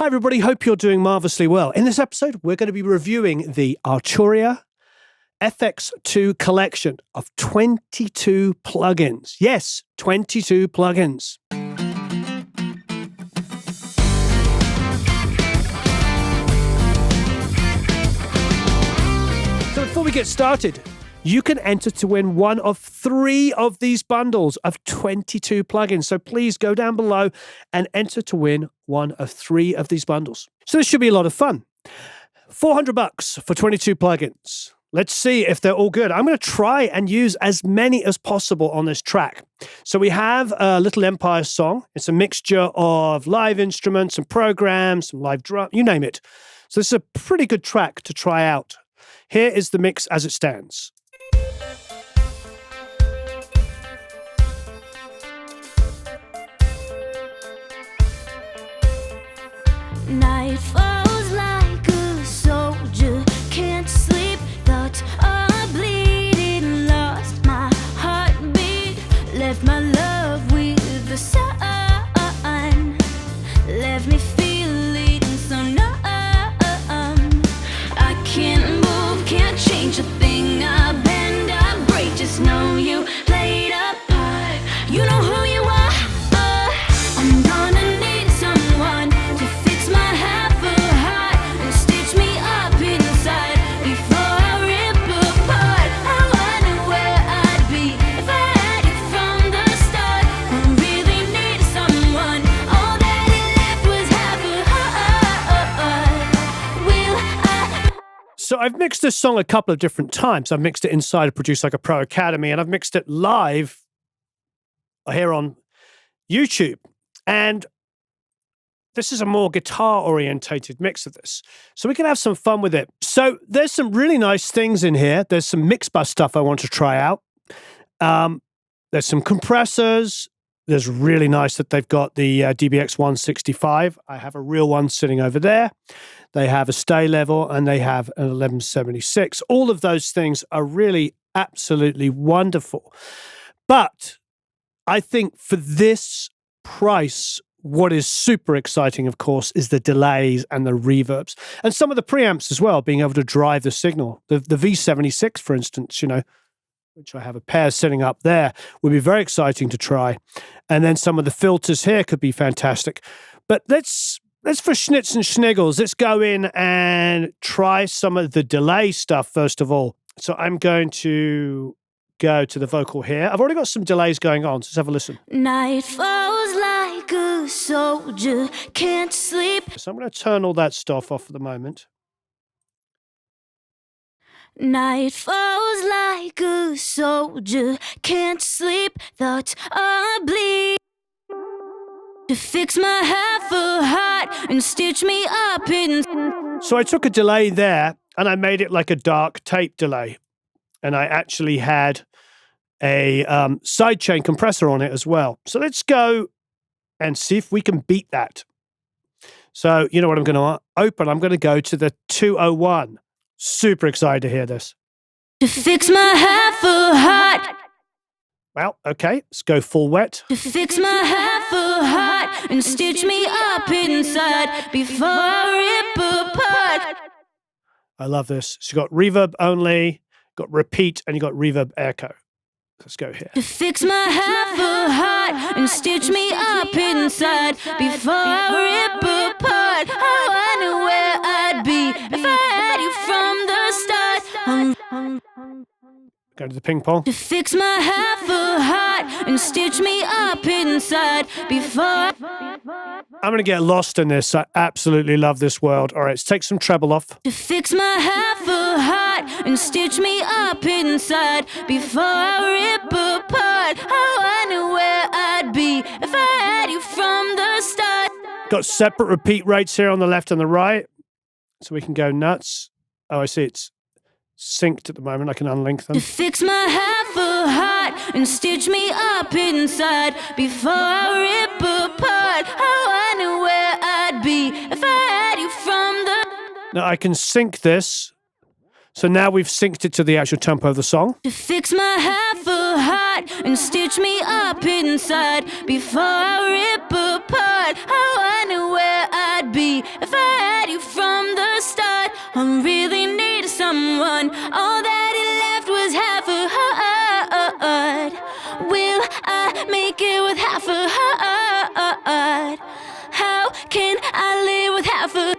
Hi everybody, hope you're doing marvelously well. In this episode, we're going to be reviewing the Arturia FX Collection of 22 plugins. Yes, 22 plugins. So before we get started, you can enter to win one of 3 of these bundles of 22 plugins. So please go down below and enter to win one of 3 of these bundles. So this should be a lot of fun. $400 for 22 plugins. Let's see if they're all good. I'm going to try and use as many as possible on this track. So we have a Little Empire song. It's a mixture of live instruments and programs, some live drum, you name it. So this is a pretty good track to try out. Here is the mix as it stands. Night falls like a soldier, can't sleep, thoughts are bleeding, lost my heartbeat, left my love with the sun, left me feeling so numb. I can't move, can't change a thing, I bend, I break, just know you played a part, you know who you are. I'm gonna need someone to fix my half a heart and stitch me up inside before I rip apart. I wonder where I'd be if I had you from the start. I really need someone, all that it left was half a heart. Will I? So I've mixed this song a couple of different times. I've mixed it inside a Produce Like a Pro Academy, and I've mixed it live here on YouTube. And this is a more guitar-orientated mix of this. So we can have some fun with it. So there's some really nice things in here. There's some mix bus stuff I want to try out. There's some compressors. There's really nice that they've got the DBX 165. I have a real one sitting over there. They have a stay level and they have an 1176. All of those things are really absolutely wonderful. But I think for this price, what is super exciting, of course, is the delays and the reverbs. And some of the preamps as well, being able to drive the signal. The V76, for instance, you know, which I have a pair sitting up there, would be very exciting to try. And then some of the filters here could be fantastic. But let's for schnitz and schniggles, let's go in and try some of the delay stuff first of all. So I'm going to go to the vocal here. I've already got some delays going on, so let's have a listen. Night falls like a soldier, can't sleep. So I'm going to turn all that stuff off for the moment. Night falls like a soldier, can't sleep, thoughts are bleed. To fix my half a heart and stitch me up in. So I took a delay there and I made it like a dark tape delay. And I actually had a sidechain compressor on it as well. So let's go and see if we can beat that. So you know what I'm going to open? I'm going to go to the 201. Super excited to hear this. To fix my half a heart. Well, okay, let's go full wet. To fix my half a heart and stitch me up inside before I rip apart. I love this. So you got reverb only, got repeat, and you got reverb echo. Let's go here. To fix my half a heart and stitch me up inside before I rip apart. I wonder where I'd be if I had you from the start. Go to the ping pong. To fix my half a heart and stitch me up inside before I'm going to get lost in this. I absolutely love this world. All right, let's take some treble off. To fix my half a heart and stitch me up inside before I rip apart. I wonder where I'd be if I had you from the start. Got separate repeat rates here on the left and the right, so we can go nuts. Oh, I see it's synced at the moment. I can unlink them. To fix my half a heart and stitch me up inside before I rip apart. I wonder where I'd be if I had you from the. Now I can sync this. So now we've synced it to the actual tempo of the song. To fix my half a heart and stitch me up inside before I rip apart. I wonder where I'd I'd be if I had you from the start. I really need someone. All that it left was half a heart. Will I make it with half a heart? How can I live with half a?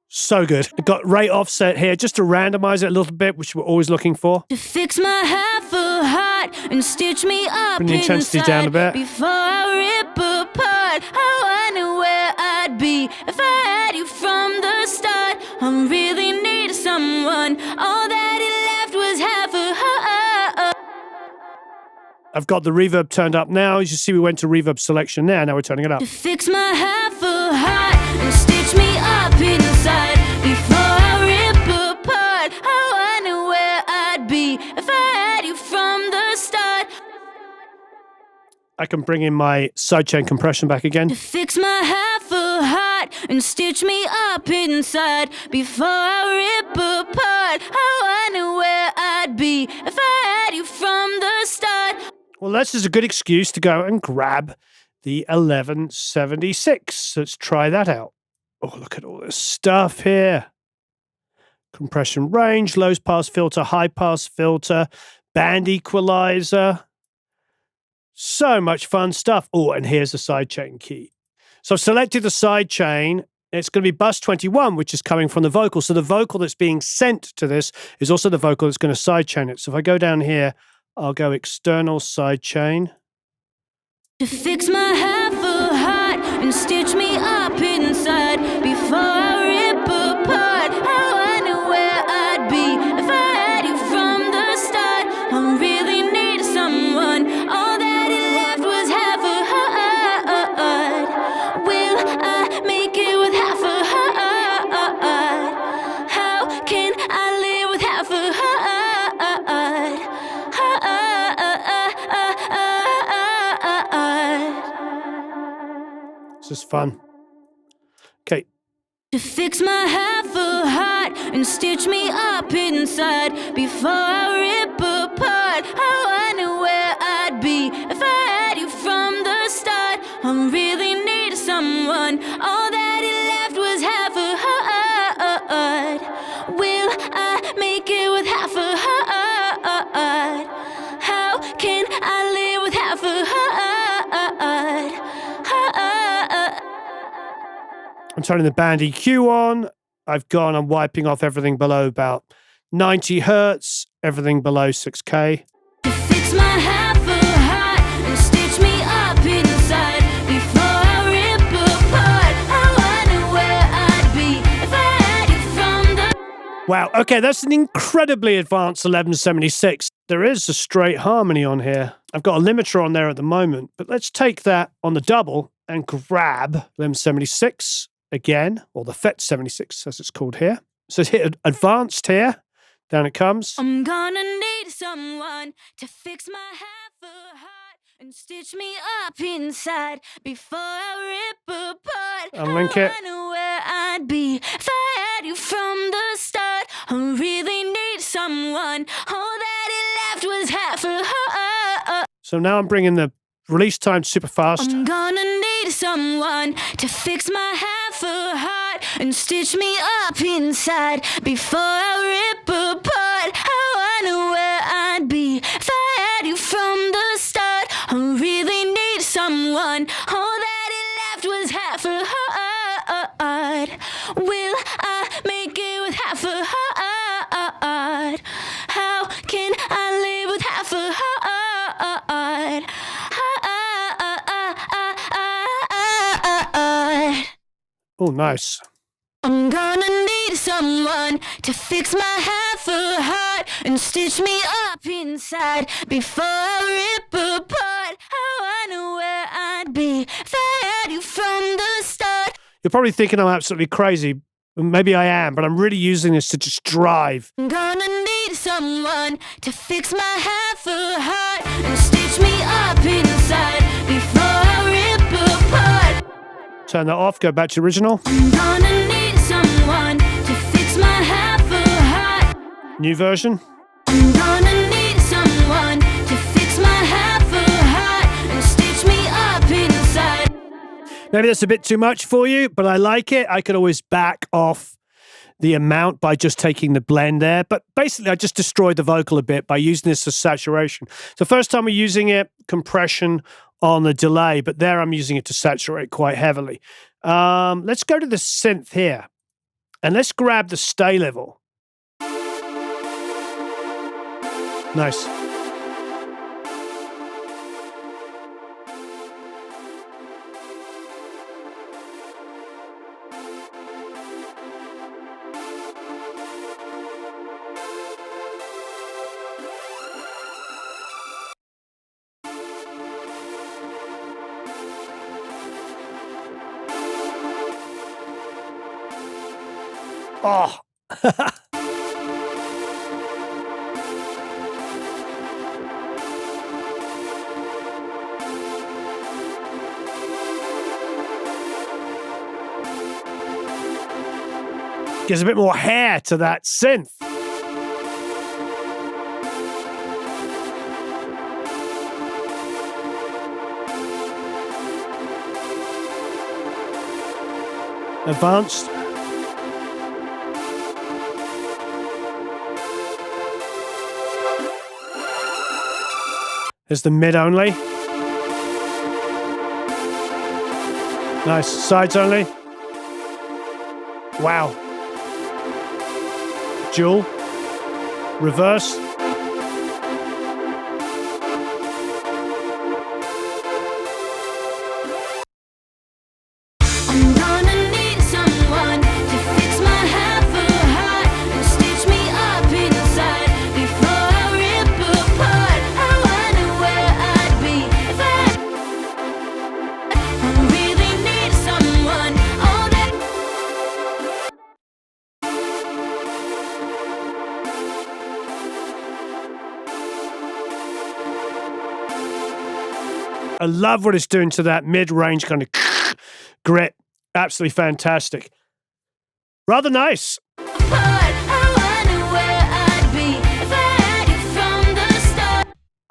So good. I got rate offset here just to randomize it a little bit, which we're always looking for. To fix my half a heart and stitch me up Bring the intensity down a bit. Before I rip apart. Oh, I knew where I'd be if I had you from the start. I really need someone. All that it left was half a heart. I've got the reverb turned up now. As you see, we went to reverb selection there. Now we're turning it up. To fix my half a heart and stitch me up inside before I rip apart. Oh, I knew where I'd be if I had you from the start. I can bring in my sidechain compression back again. To fix my half a heart and stitch me up inside before I rip apart. Oh, I knew where I'd be if I had you from the start. Well, this is a good excuse to go and grab the 1176. Let's try that out. Oh, look at all this stuff here. Compression range, low pass filter, high pass filter, band equalizer. So much fun stuff. Oh, and here's the sidechain key. So I've selected the sidechain. It's going to be bus 21, which is coming from the vocal. So the vocal that's being sent to this is also the vocal that's going to sidechain it. So if I go down here, I'll go external sidechain. To fix my half a heart and stitch me up inside before I rip apart. Oh, I knew where I'd be if I had you from the start. I really need someone. All that it left was half a heart. Will I make it with half a heart? How can I live with half a heart? This is fun. Okay. To fix my half a heart and stitch me up inside before I rip apart. Oh, I knew where I'd be if I had you from the start. I really need someone. All that it left was half a heart. Will I make it with half a heart? How can I live with half a heart? I'm turning the band EQ on. I'm wiping off everything below about 90 hertz, everything below 6K. To fix my half a heart and stitch me up inside before I rip apart. Oh, I knew where I'd be if I had you from the... Wow, okay, that's an incredibly advanced 1176. There is a straight harmony on here. I've got a limiter on there at the moment, but let's take that on the double and grab 1176 again, or the FET 76 as it's called here. So hit advanced here, down it comes. I'm gonna need someone to fix my half a heart and stitch me up inside before I rip apart. Unlink it. I know where I'd be if I had you from the start. I really need someone. All that it left was half a heart. So now I'm bringing the release time super fast. I'm gonna need someone to fix my half a heart and stitch me up inside before I rip apart. Oh, I know where I'd be if I had you from the start. I really need someone. All that it left was half a heart. Will I make it with half a heart? How can I live with half a heart? Oh, nice. I'm gonna need someone to fix my half a heart and stitch me up inside before I rip apart. Oh, I know where I'd be if I had you from the start. You're probably thinking I'm absolutely crazy. Maybe I am, but I'm really using this to just drive. I'm gonna need someone to fix my half a heart and stitch me up inside before I rip apart. Turn that off, go back to original. I'm gonna need someone to fix my half a heart. New version. I'm gonna need someone to fix my half a heart and stitch me up inside. Maybe that's a bit too much for you, but I like it. I could always back off the amount by just taking the blend there. But basically, I just destroyed the vocal a bit by using this as saturation. So first time we're using it, compression on the delay, but there I'm using it to saturate quite heavily. Let's go to the synth here, and let's grab the stay level. Nice. Oh. Gives a bit more hair to that synth. Advanced. There's the mid only. Nice. Sides only. Wow. Dual. Reverse. I'm gonna need someone to fix my half a heart and stitch me up inside before I rip apart. I wonder where I'd be if I really need someone all that. I love what it's doing to that mid-range kind of grit. Absolutely fantastic. Rather nice.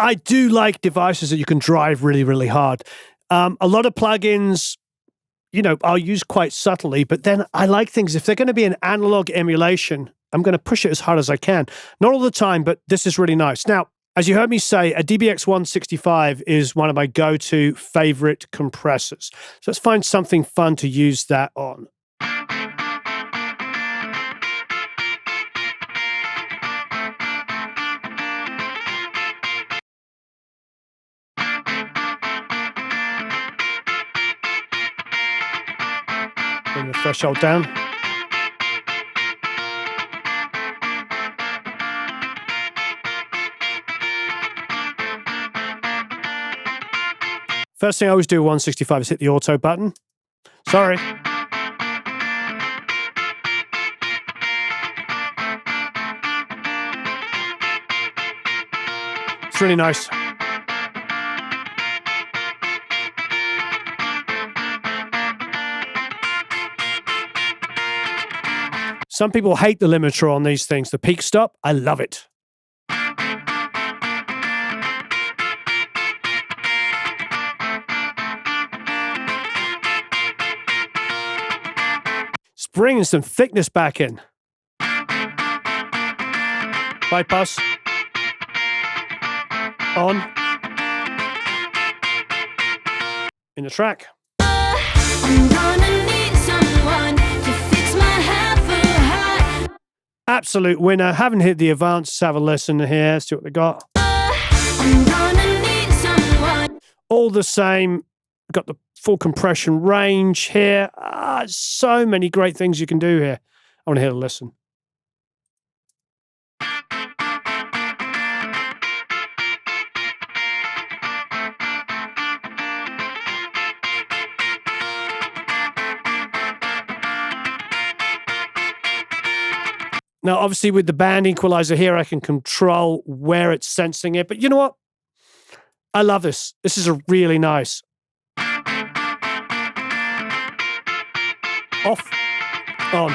I do like devices that you can drive really, really hard. A lot of plugins, you know, I'll use quite subtly, but then I like things, if they're going to be an analog emulation, I'm going to push it as hard as I can. Not all the time, but this is really nice. Now, as you heard me say, a DBX 165 is one of my go-to favorite compressors. So let's find something fun to use that on. Bring the threshold down. First thing I always do with 165 is hit the auto button. Sorry. It's really nice. Some people hate the limiter on these things. The peak stop, I love it. It's bringing some thickness back in. Bypass. On. In the track. I'm gonna need someone to fix my half a heart. Absolute winner. Haven't hit the advance. Let's have a listen here. See what they got. I'm gonna need someone. All the same. Got the full compression range here. So many great things you can do here. I want to hear a listen. Now, obviously, with the band equalizer here, I can control where it's sensing it. But you know what? I love this. This is a really nice. Off. On.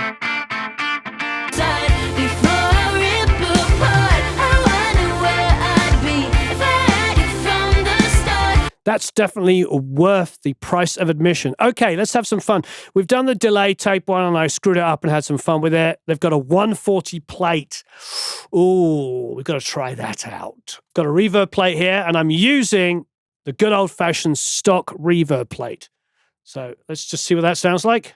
That's definitely worth the price of admission. Okay, let's have some fun. We've done the delay tape one, and I screwed it up and had some fun with it. They've got a 140 plate. Ooh, we've got to try that out. Got a reverb plate here, and I'm using the good old-fashioned stock reverb plate. So let's just see what that sounds like.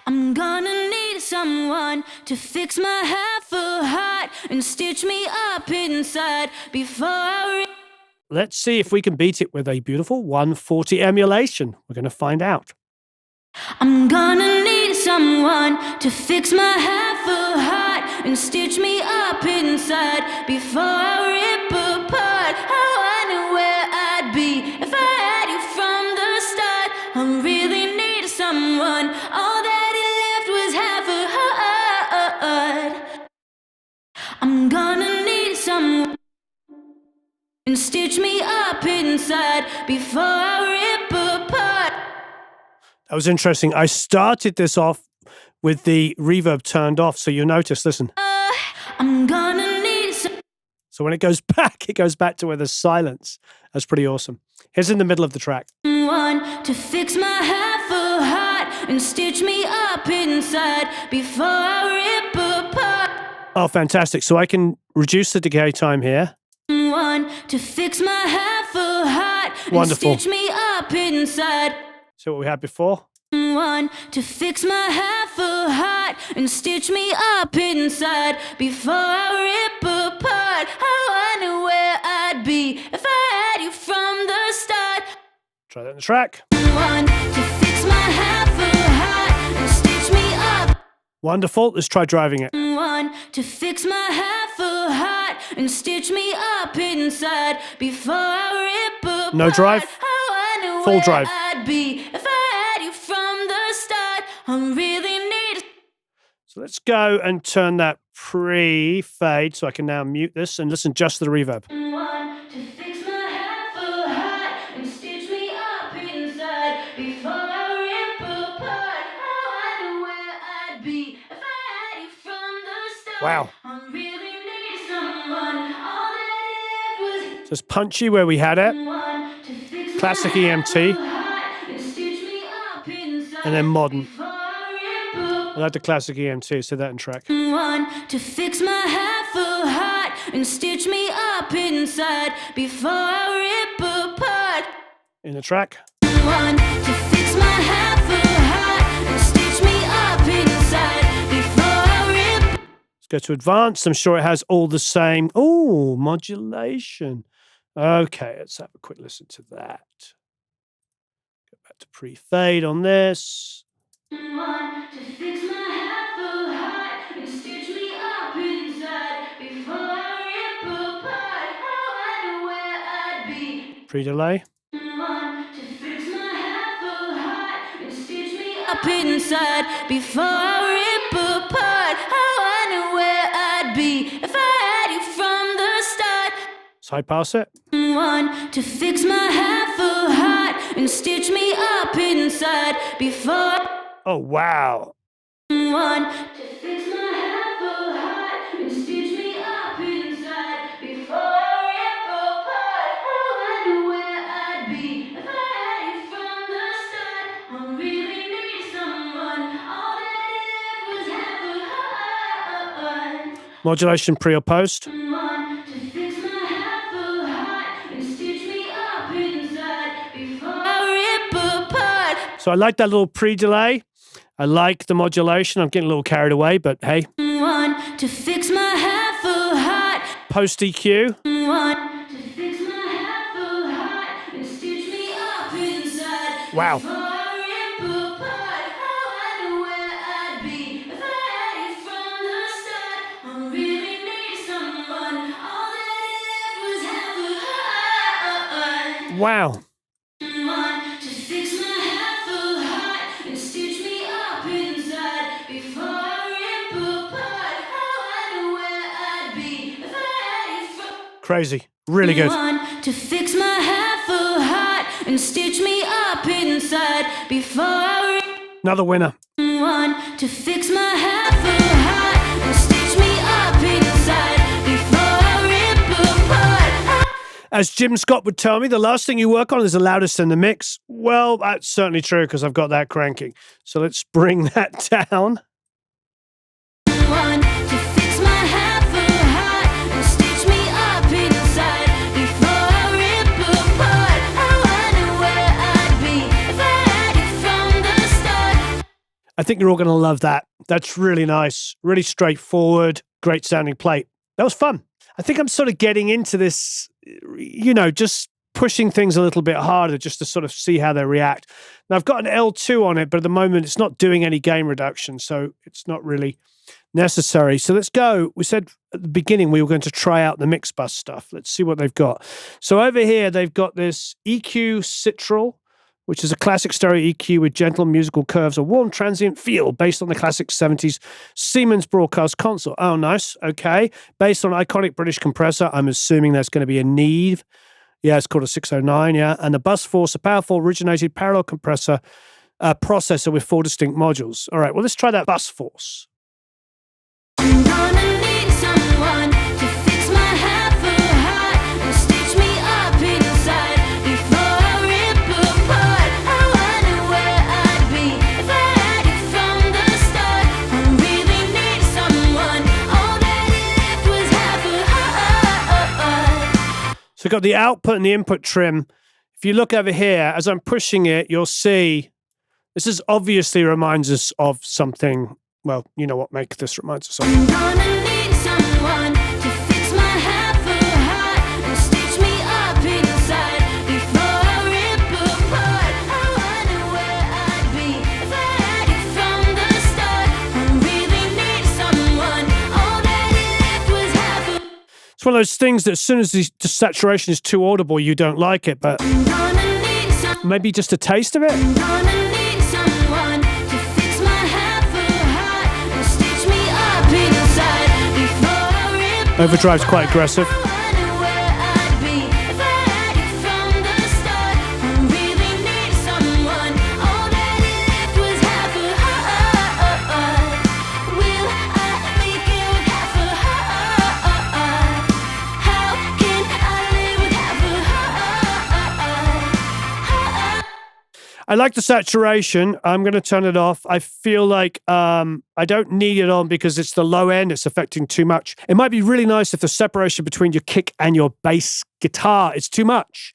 I'm gonna need someone to fix my half a heart and stitch me up inside before I Let's see if we can beat it with a beautiful 140 emulation. We're going to find out. I'm gonna need someone to fix my half a heart and stitch me up inside before I rip apart. How I knew where I'd be if I had you from the start. I really need someone. All that was half a heart. I'm gonna need someone and stitch me up inside before I rip apart. That was interesting. I started this off with the reverb turned off, so you'll notice, listen. I'm gonna need so when it goes back to where there's silence. That's pretty awesome. Here's in the middle of the track. Someone to fix my half a heart and stitch me up inside before I rip apart. Oh, fantastic. So I can reduce the decay time here. Someone to fix my half a heart and Wonderful. stitch me up inside. See what we had before? Someone to fix my half a heart and stitch me up inside before I rip apart. How I knew where I'd be if I had you from the start. Try that in the track. Someone to fix my half a heart and stitch me up. Wonderful. Let's try driving it. Someone to fix my half a heart and stitch me up inside before I rip apart. No drive. How I knew Full where drive. I'd be if I had you from the start. I really need. So let's go and turn that pre-fade so I can now mute this and listen just to the reverb. Someone to fix my half a heart and stitch me up inside before I rip apart. How I knew where I'd be if I had you from the start. Wow. I really need someone. All that it was. So it's punchy where we had it. Someone to fix my Classic half EMT. a heart and stitch me up inside And then modern. before I rip apart. I like the classic EMT, so that in track. Someone to fix my half a heart and stitch me up inside before I rip apart. In the track. Someone to fix my half a heart and stitch me up inside before I rip. Let's go to advanced. I'm sure it has all the same. Oh, modulation. Okay, let's have a quick listen to that. Go back to pre-fade on this. Someone to fix my half a heart and stitch me up inside before I rip apart. How I knew where I'd be. Pre-delay. Someone to fix my half a heart and stitch me up inside before I rip apart. How I knew where I'd be if I had you from the start. Side pass it. Someone to fix my half a heart and stitch me up inside before. Oh, wow. Someone to fix my half a heart and stitch me up inside before I rip apart. How I knew where I'd be if I had you from the start. I really need someone. All that it left was half a heart. Modulation pre or post. Someone to fix my half a heart and stitch me up inside before I rip apart. So I like that little pre-delay. I like the modulation. I'm getting a little carried away, but hey. Someone to fix my half a heart. Post EQ. Someone to fix my half a heart and stitch me up inside. Wow. Before I rip apart. How I knew where I'd be if I had you from the start. I really need someone. All that it left was half a heart. Wow. Someone to fix my half a heart and stitch me up inside before I rip apart. How I knew where I'd be if I had you from. Crazy. Really good. Someone to fix my half a heart and stitch me up inside before I rip. Another winner. Someone to fix my half a heart and stitch me up inside before I rip apart. As Jim Scott would tell me, the last thing you work on is the loudest in the mix. Well, that's certainly true because I've got that cranking. So let's bring that down. I think you're all going to love that. That's really nice, really straightforward, great sounding plate. That was fun. I think I'm sort of getting into this, you know, just pushing things a little bit harder just to sort of see how they react. Now, I've got an L2 on it, but at the moment it's not doing any gain reduction, so it's not really necessary. So let's go. We said at the beginning we were going to try out the mix bus stuff. Let's see what they've got. So over here, they've got this EQ Citral, which is a classic stereo EQ with gentle musical curves, a warm transient feel based on the classic 70s Siemens broadcast console. Oh, nice. Okay. Based on iconic British compressor. I'm assuming that's going to be a Neve. Yeah, it's called a 609, yeah. And the Bus Force, a powerful originated parallel compressor processor with 4 distinct modules. All right, well, let's try that Bus Force. I'm gonna need someone to fix my half a heart and stitch me up inside before I rip apart. I wonder where I'd be if I had it from the start. I really need someone. All that left was half a heart. So got the output and the input trim. If you look over here, as I'm pushing it, you'll see this is obviously reminds us of something. Well, you know what make this reminds us of. I'm gonna need someone to fix my half a heart and stitch me up inside before I rip apart. I wonder where I'd be if I had it from the start. I really need someone. All that left was half a. It's one of those things that as soon as the saturation is too audible, you don't like it, but maybe just a taste of it. Overdrive's quite aggressive. I like the saturation. I'm going to turn it off. I feel like I don't need it on because it's the low end. It's affecting too much. It might be really nice if the separation between your kick and your bass guitar is too much.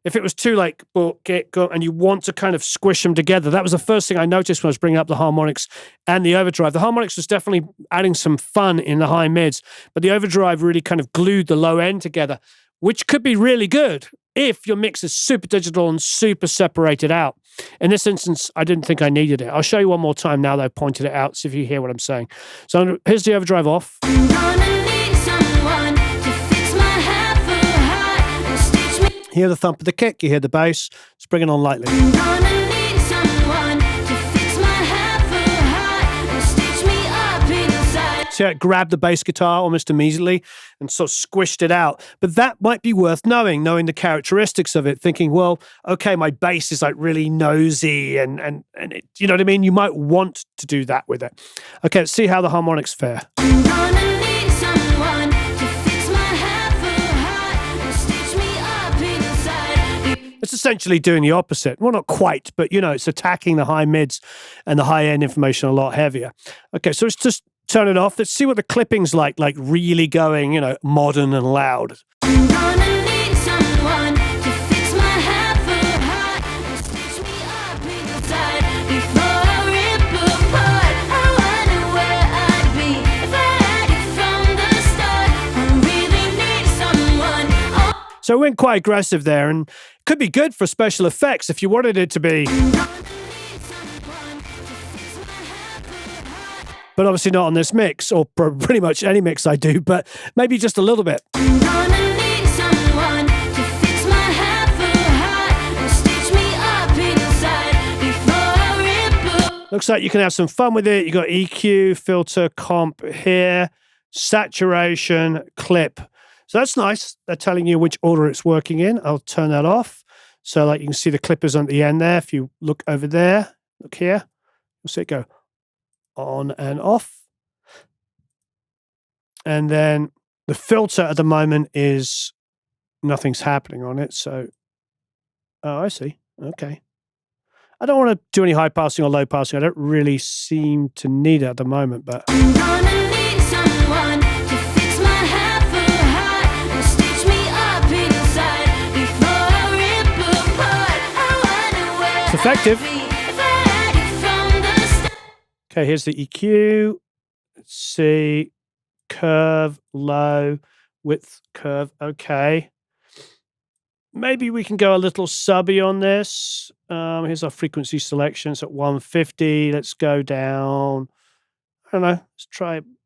If it was too like, kick, go, and you want to kind of squish them together. That was the first thing I noticed when I was bringing up the harmonics and the overdrive. The harmonics was definitely adding some fun in the high mids, but the overdrive really kind of glued the low end together, which could be really good if your mix is super digital and super separated out. In this instance, I didn't think I needed it. I'll show you one more time now that I've pointed it out, see if you hear what I'm saying. So here's the overdrive off. I'm gonna need someone to fix my half a heart and stitch me. Hear the thump of the kick, you hear the bass. Let's bring it on lightly. I'm gonna need someone to fix my half a heart and stitch me up inside. See how it grabbed the bass guitar almost immediately and sort of squished it out. But that might be worth knowing the characteristics of it, thinking, well, okay, my bass is like really nosy and it, you know what I mean? You might want to do that with it. Okay, let's see how the harmonics fare. I'm gonna need someone to fix my half a heart and stitch me up inside. It's essentially doing the opposite. Well, not quite, but you know, it's attacking the high mids and the high end information a lot heavier. Okay, so it's just turn it off. Let's see what the clipping's like really going, you know, modern and loud. I'm gonna need someone to fix my half a heart and stitch me up inside before I rip apart. I wonder where I'd be if I had it from the start. I really need someone. So it went quite aggressive there, and could be good for special effects if you wanted it to be. But obviously not on this mix, or pretty much any mix I do, but maybe just a little bit. I'm gonna need someone to fix my half a heart and stitch me up inside before I rip up. Looks like you can have some fun with it. You got EQ, filter, comp here, saturation, clip. So that's nice. They're telling you which order it's working in. I'll turn that off. So like you can see the clippers on the end there. If you look over there, look here, you'll see it go on and off. And then the filter at the moment is nothing's happening on it. So, oh, I see. Okay. I don't want to do any high passing or low passing. I don't really seem to need it at the moment, but I'm gonna need someone to fix my half-full heart and stitch me up inside before I rip apart. I wonder where it's effective. I'd be if I had it from the start. Okay, here's the EQ. Let's see. Curve, low, width, curve. Okay. Maybe we can go a little subby on this. Here's our frequency selection. It's at 150. Let's go down. I don't know.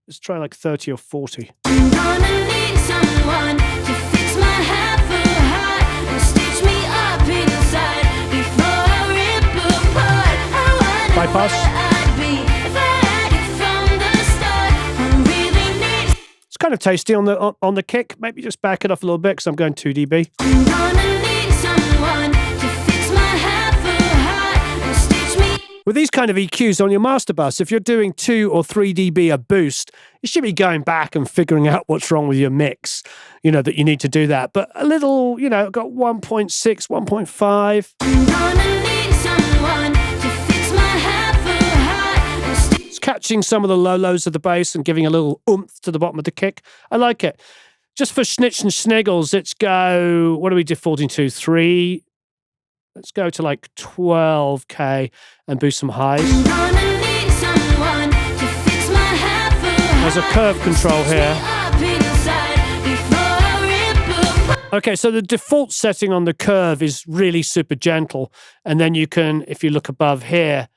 Let's try like 30 or 40. I'm gonna need someone to fix my half-full heart and stitch me up inside before I rip apart. I wonder Bypass. where I'd be if I had it from the start. I really need. It's kind of tasty on the kick. Maybe just back it off a little bit because I'm going 2 dB. I'm gonna need someone to fix my half-full heart and stitch me. With these kind of EQs on your master bus, if you're doing 2 or 3 dB a boost, you should be going back and figuring out what's wrong with your mix, that you need to do that. But a little, got 1.6, 1.5. I'm gonna need someone to fix my half-full heart and stitch. It's catching some of the low lows of the bass and giving a little oomph to the bottom of the kick. I like it. Just for schnitz and sniggles, let's go, what are we defaulting to? 3? Let's go to like 12K and boost some highs. I'm gonna need someone to fix my half-full heart. There's a curve control here. Up inside before I rip apart. Okay, so the default setting on the curve is really super gentle. And then you can, if you look above here,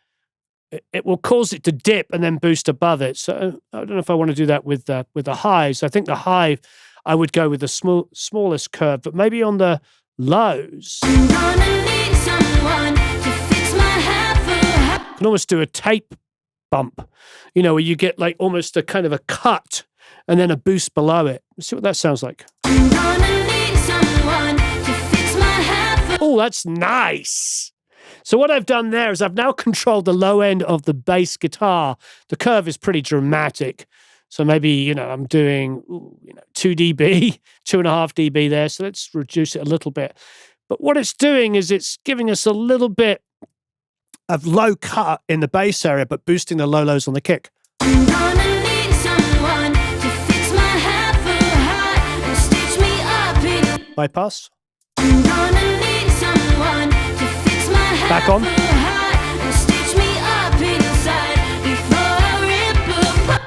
it will cause it to dip and then boost above it. So I don't know if I want to do that with the highs. I think the high, I would go with the smallest curve, but maybe on the lows. I'm gonna need someone to fix my half-full heart. You can almost do a tape bump, where you get like almost a kind of a cut and then a boost below it. Let's see what that sounds like. I'm gonna need someone to fix my half-full. Oh, that's nice. So what I've done there is I've now controlled the low end of the bass guitar. The curve is pretty dramatic. So maybe, I'm doing 2 dB, 2.5 dB there. So let's reduce it a little bit. But what it's doing is it's giving us a little bit of low cut in the bass area, but boosting the low lows on the kick. I'm gonna need someone to fix my half-full heart and stitch me up in. Bypass. I'm gonna need someone to fix my Back on. half-full heart and stitch me up inside before I rip apart.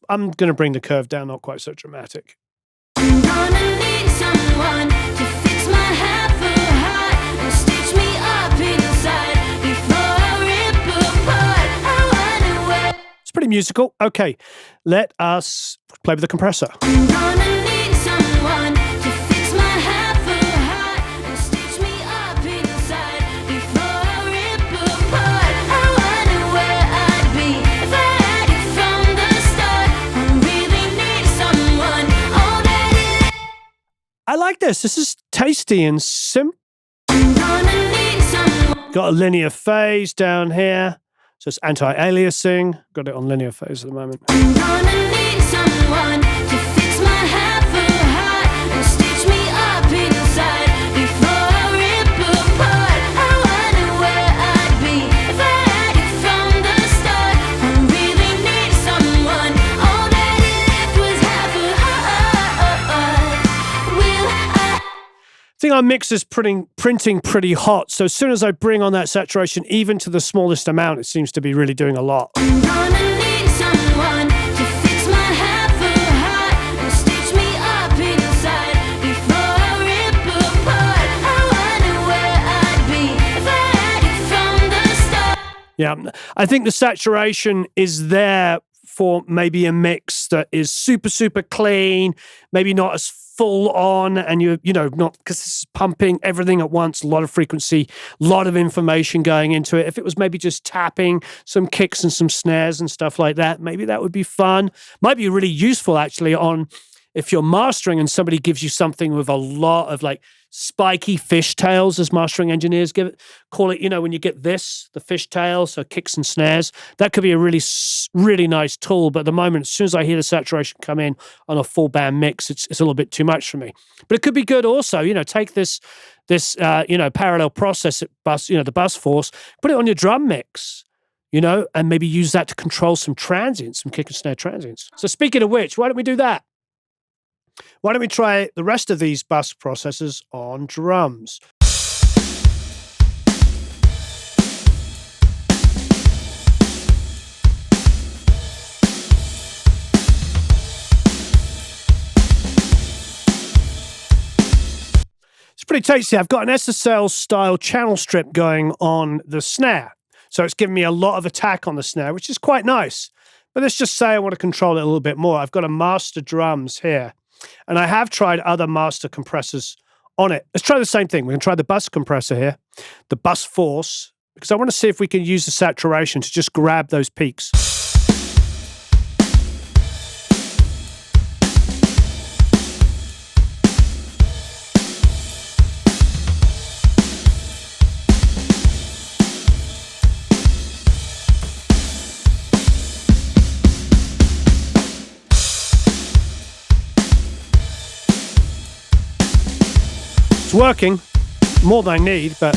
I'm going to bring the curve down, not quite so dramatic. I'm gonna need someone to fix my half-full heart and stitch me up inside before I rip apart. I wonder where. It's pretty musical. Okay, let us play with the compressor. I'm gonna need someone to fix my half-full heart and stitch me up inside before I rip apart. I wonder where I'd be if I had it from the start. I really need someone. All that it. I like this. This is tasty and simple. I'm gonna need someone. Got a linear phase down here. So it's anti-aliasing. Got it on linear phase at the moment. I'm gonna need someone to fix my half-full heart and stitch me up inside before I rip apart. I wonder where I'd be if I had it from the start. I really need someone. All that it left was half a heart. Will I? I think our mix is printing pretty hot. So as soon as I bring on that saturation, even to the smallest amount, it seems to be really doing a lot. I'm gonna need someone to fix my half-full heart and stitch me up inside before I rip apart. I wonder where I'd be if I had it from the start. Yeah, I think the saturation is there for maybe a mix that is super, super clean, maybe not as full on, and not, because this is pumping everything at once, a lot of frequency, a lot of information going into it. If it was maybe just tapping some kicks and some snares and stuff like that, maybe that would be fun. Might be really useful actually on if you're mastering and somebody gives you something with a lot of like spiky fishtails, as mastering engineers call it. You know, when you get this, the fishtail, so kicks and snares, that could be a really nice tool. But at the moment, as soon as I hear the saturation come in on a full band mix, it's a little bit too much for me. But it could be good also. You know, take this parallel process bus, the bus force, put it on your drum mix. And maybe use that to control some transients, some kick and snare transients. So speaking of which, why don't we do that? Why don't we try the rest of these bus processors on drums? It's pretty tasty. I've got an SSL style channel strip going on the snare. So it's giving me a lot of attack on the snare, which is quite nice. But let's just say I want to control it a little bit more. I've got a master drums here, and I have tried other master compressors on it. Let's try the same thing. We're going to try the bus compressor here, the bus force, because I want to see if we can use the saturation to just grab those peaks. Working more than I need, but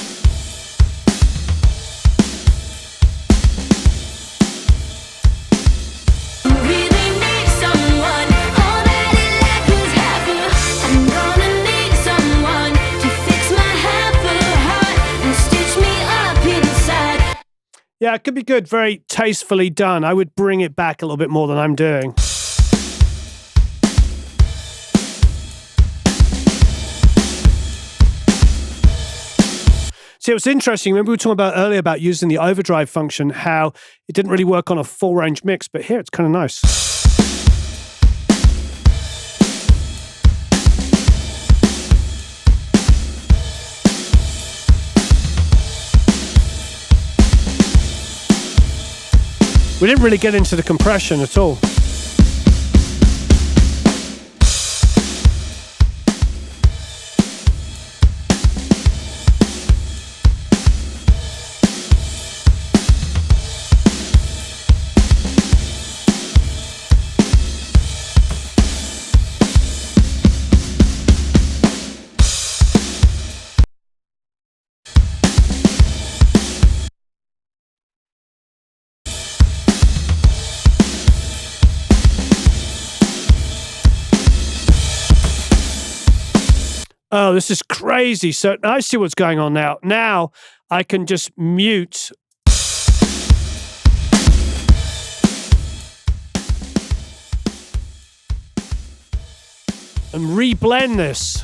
yeah, it could be good. Very tastefully done. I would bring it back a little bit more than I'm doing. See, it was interesting. Remember we were talking about earlier about using the overdrive function, how it didn't really work on a full range mix, but here it's kind of nice. We didn't really get into the compression at all. Oh, this is crazy. So I see what's going on now. Now I can just mute. And reblend this.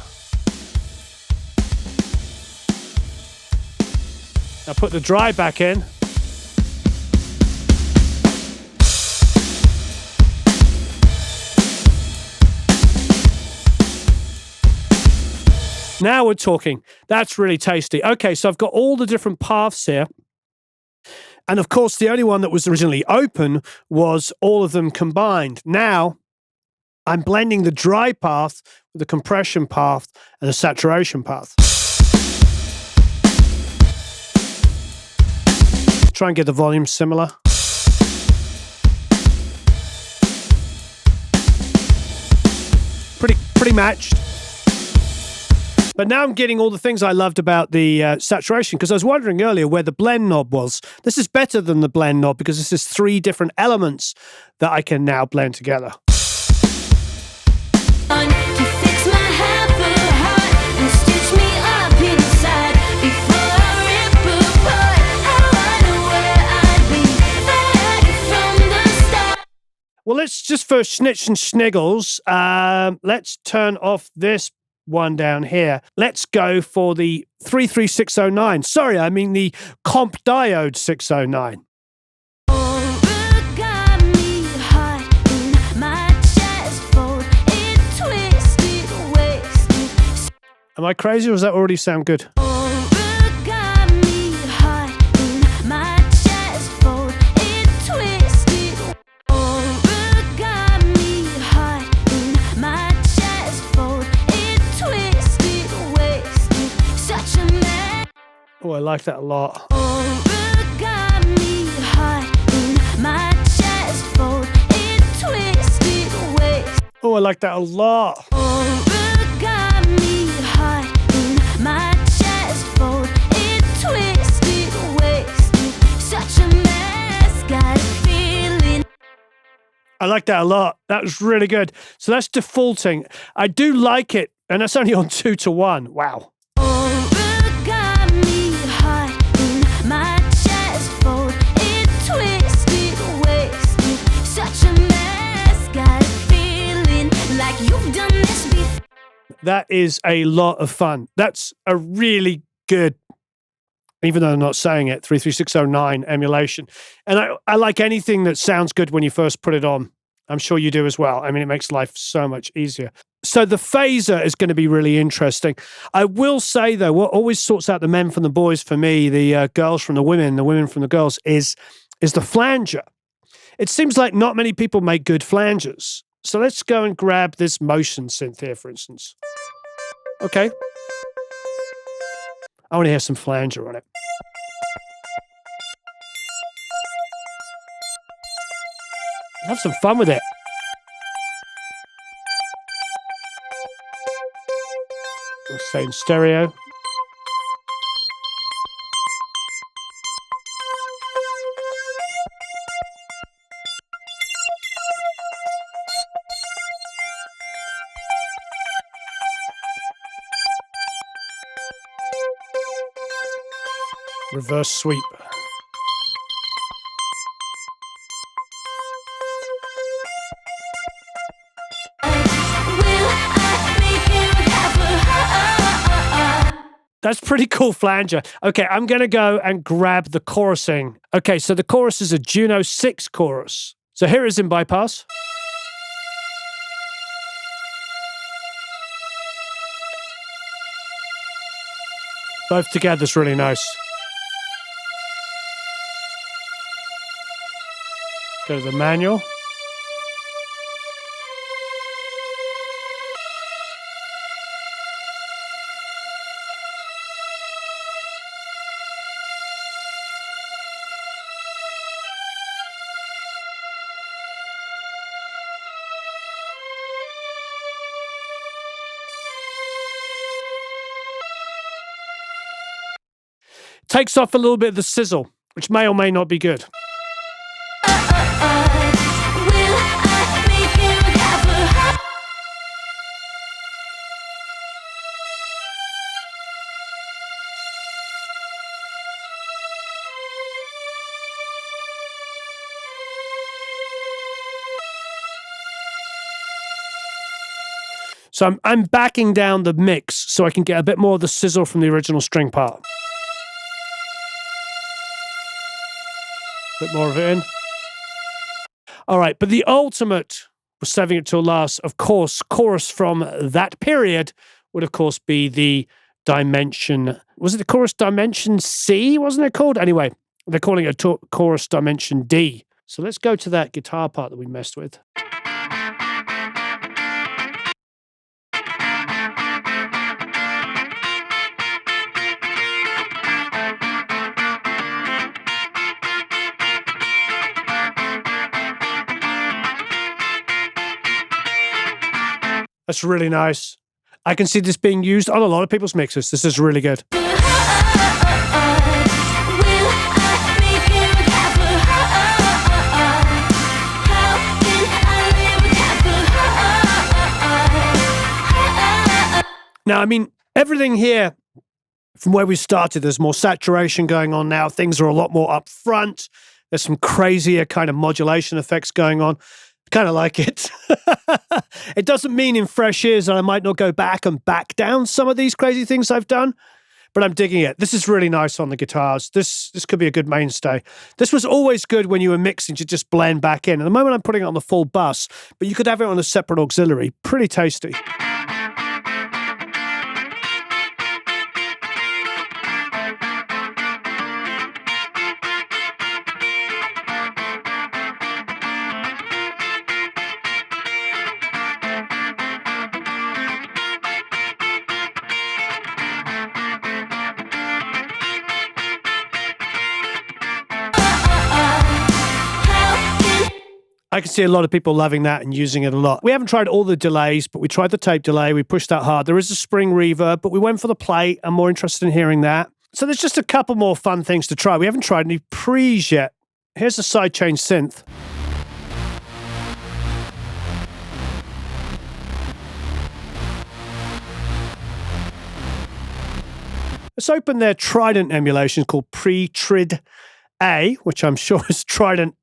Now put the dry back in. Now we're talking. That's really tasty. Okay, so I've got all the different paths here. And of course, the only one that was originally open was all of them combined. Now, I'm blending the dry path with the compression path and the saturation path. Try and get the volume similar. Pretty matched. But now I'm getting all the things I loved about the saturation, because I was wondering earlier where the blend knob was. This is better than the blend knob because this is 3 different elements that I can now blend together. Well, let's just for snitch and sniggles, let's turn off this one down here. Let's go for the 33609. Sorry, I mean the comp diode 609. Am I crazy or does that already sound good? like that a lot. Origami heart in my chest fold, it twisted waist. Oh, I like that a lot. Origami heart in my chest fold, it twisted waist. Such a mess, got a feeling. I like that a lot. That was really good. So that's defaulting. I do like it, and that's only on 2 to 1. Wow. Origami heart in my chest fold, it twisted waist. Such a mess, got a feeling like you've done this before. That is a lot of fun. That's a really good, even though I'm not saying it, 33609 emulation. And I like anything that sounds good when you first put it on. I'm sure you do as well. I mean, it makes life so much easier. So the phaser is going to be really interesting. I will say, though, what always sorts out the men from the boys for me, the girls from the women from the girls, is the flanger. It seems like not many people make good flangers. So let's go and grab this motion synth here, for instance. Okay. I want to hear some flanger on it. Have some fun with it. We'll say in stereo. Reverse sweep. That's pretty cool flanger. Okay, I'm going to go and grab the chorusing. Okay, so the chorus is a Juno-6 chorus. So here is in bypass. Both together is really nice. Go to the manual. Takes off a little bit of the sizzle, which may or may not be good. So I'm backing down the mix so I can get a bit more of the sizzle from the original string part. Bit more of it in. All right, but the ultimate, we're saving it till last, of course, chorus from that period would, of course, be the Dimension. Was it the chorus Dimension C, wasn't it called? Anyway, they're calling it a chorus Dimension D. So let's go to that guitar part that we messed with. That's really nice. I can see this being used on a lot of people's mixes. This is really good. Now, I mean, everything here from where we started, there's more saturation going on now. Things are a lot more up front. There's some crazier kind of modulation effects going on. Kind of like it. It doesn't mean in fresh ears that I might not go back and back down some of these crazy things I've done, but I'm digging it. This is really nice on the guitars. This could be a good mainstay. This was always good when you were mixing to just blend back in. At the moment, I'm putting it on the full bus, but you could have it on a separate auxiliary. Pretty tasty. I can see a lot of people loving that and using it a lot. We haven't tried all the delays, but we tried the tape delay. We pushed that hard. There is a spring reverb, but we went for the plate. I'm more interested in hearing that. So there's just a couple more fun things to try. We haven't tried any pre's yet. Here's a sidechain synth. Let's open their Trident emulation called TRIDA, which I'm sure is Trident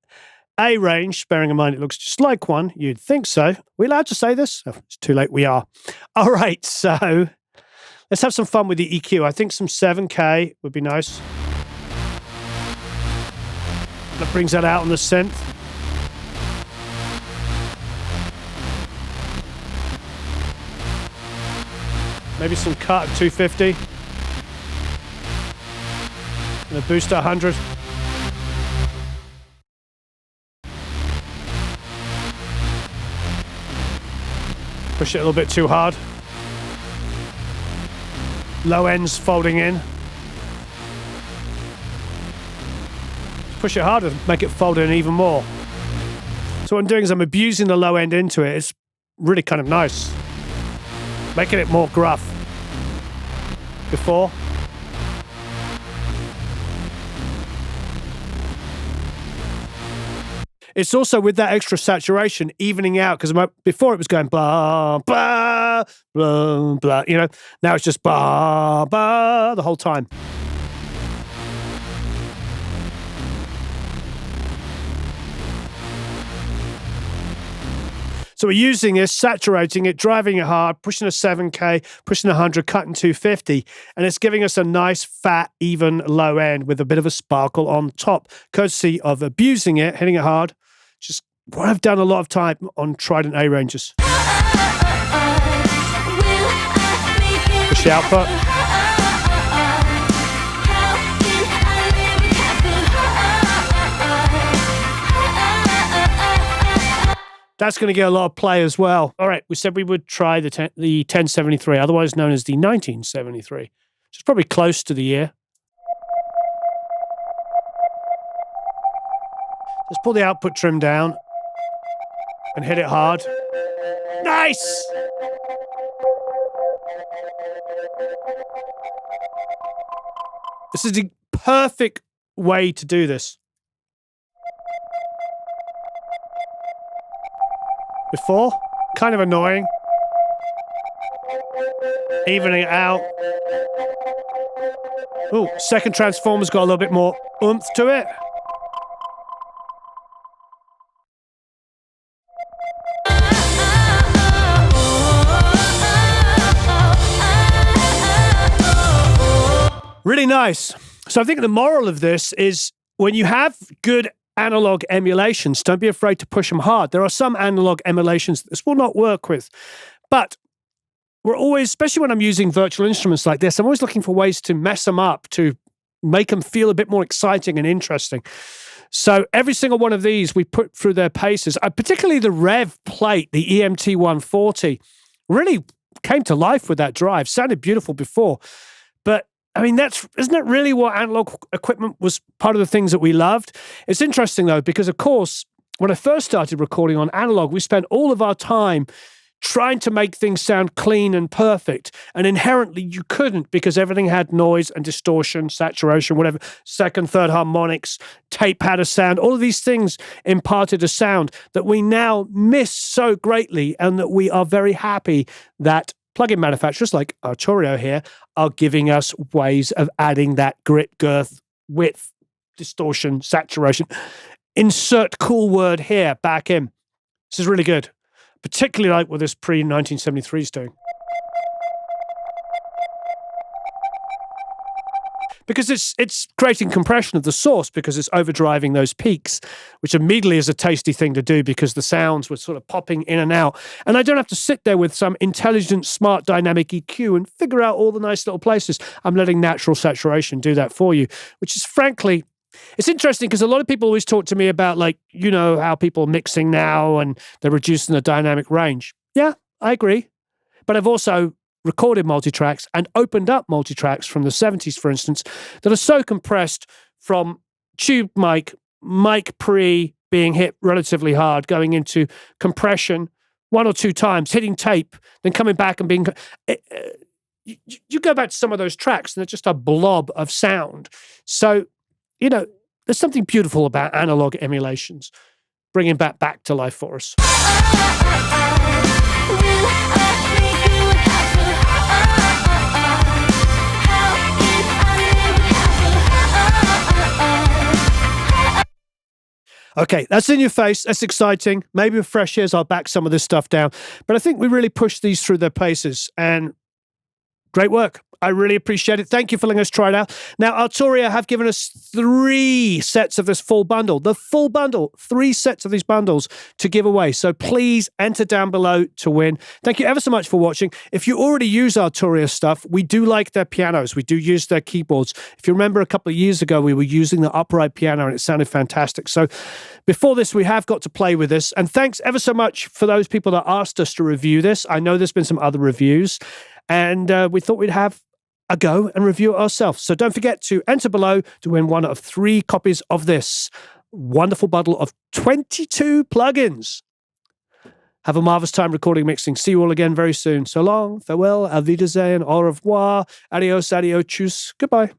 A range, bearing in mind it looks just like one. You'd think so. Are we allowed to say this? Oh, it's too late, we are. All right, so let's have some fun with the EQ. I think some 7K would be nice. That brings that out on the synth. Maybe some cut at 250. And a boost at 100. Push it a little bit too hard. Low ends folding in. Push it harder, make it fold in even more. So what I'm doing is I'm abusing the low end into it. It's really kind of nice. Making it more gruff. Before. It's also with that extra saturation evening out, because before it was going blah, blah, blah, blah, you know. Now it's just blah, blah the whole time. So we're using this, saturating it, driving it hard, pushing a 7K, pushing 100, cutting 250, and it's giving us a nice, fat, even low end with a bit of a sparkle on top, courtesy of abusing it, hitting it hard. Just what I've done a lot of time on Trident A ranges. Push the output. That's going to get a lot of play as well. All right, we said we would try the 1073, otherwise known as the 1973, which is probably close to the year. Let's pull the output trim down and hit it hard. Nice! This is the perfect way to do this. Before, kind of annoying. Evening it out. Oh, second transformer's got a little bit more oomph to it. Really nice. So I think the moral of this is when you have good analog emulations, don't be afraid to push them hard. There are some analog emulations that this will not work with, but we're always, especially when I'm using virtual instruments like this, I'm always looking for ways to mess them up, to make them feel a bit more exciting and interesting. So every single one of these we put through their paces, particularly the Rev plate, the EMT 140, really came to life with that drive. Sounded beautiful before, but I mean, isn't it really what analog equipment was part of the things that we loved? It's interesting, though, because, of course, when I first started recording on analog, we spent all of our time trying to make things sound clean and perfect. And inherently, you couldn't, because everything had noise and distortion, saturation, whatever, second, third harmonics, tape had a sound. All of these things imparted a sound that we now miss so greatly, and that we are very happy that plugin manufacturers like Arturia here are giving us ways of adding that grit, girth, width, distortion, saturation. Insert cool word here, back in. This is really good. Particularly like what this pre-1973 is doing. Because it's creating compression of the source, because it's overdriving those peaks, which immediately is a tasty thing to do because the sounds were sort of popping in and out. And I don't have to sit there with some intelligent, smart, dynamic EQ and figure out all the nice little places. I'm letting natural saturation do that for you, which is frankly, it's interesting because a lot of people always talk to me about, like, you know, how people are mixing now and they're reducing the dynamic range. Yeah, I agree. But I've also recorded multitracks and opened up multitracks from the 70s, for instance, that are so compressed from tube mic pre, being hit relatively hard, going into compression 1 or 2 times, hitting tape, then coming back and being... You go back to some of those tracks and they're just a blob of sound. So, you know, there's something beautiful about analog emulations, bringing back to life for us. Okay, that's in your face. That's exciting. Maybe with fresh ears, I'll back some of this stuff down. But I think we really pushed these through their paces, and great work. I really appreciate it. Thank you for letting us try it out. Now, Arturia have given us 3 sets of this full bundle. The full bundle, 3 sets of these bundles to give away. So please enter down below to win. Thank you ever so much for watching. If you already use Arturia stuff, we do like their pianos. We do use their keyboards. If you remember a couple of years ago, we were using the upright piano and it sounded fantastic. So before this, we have got to play with this. And thanks ever so much for those people that asked us to review this. I know there's been some other reviews, and we thought we'd have a go and review it ourselves. So don't forget to enter below to win one of 3 copies of this wonderful bundle of 22 plugins. Have a marvelous time recording, mixing. See you all again very soon. So long, farewell, auf Wiedersehen, au revoir, adios, adios, tschüss, goodbye.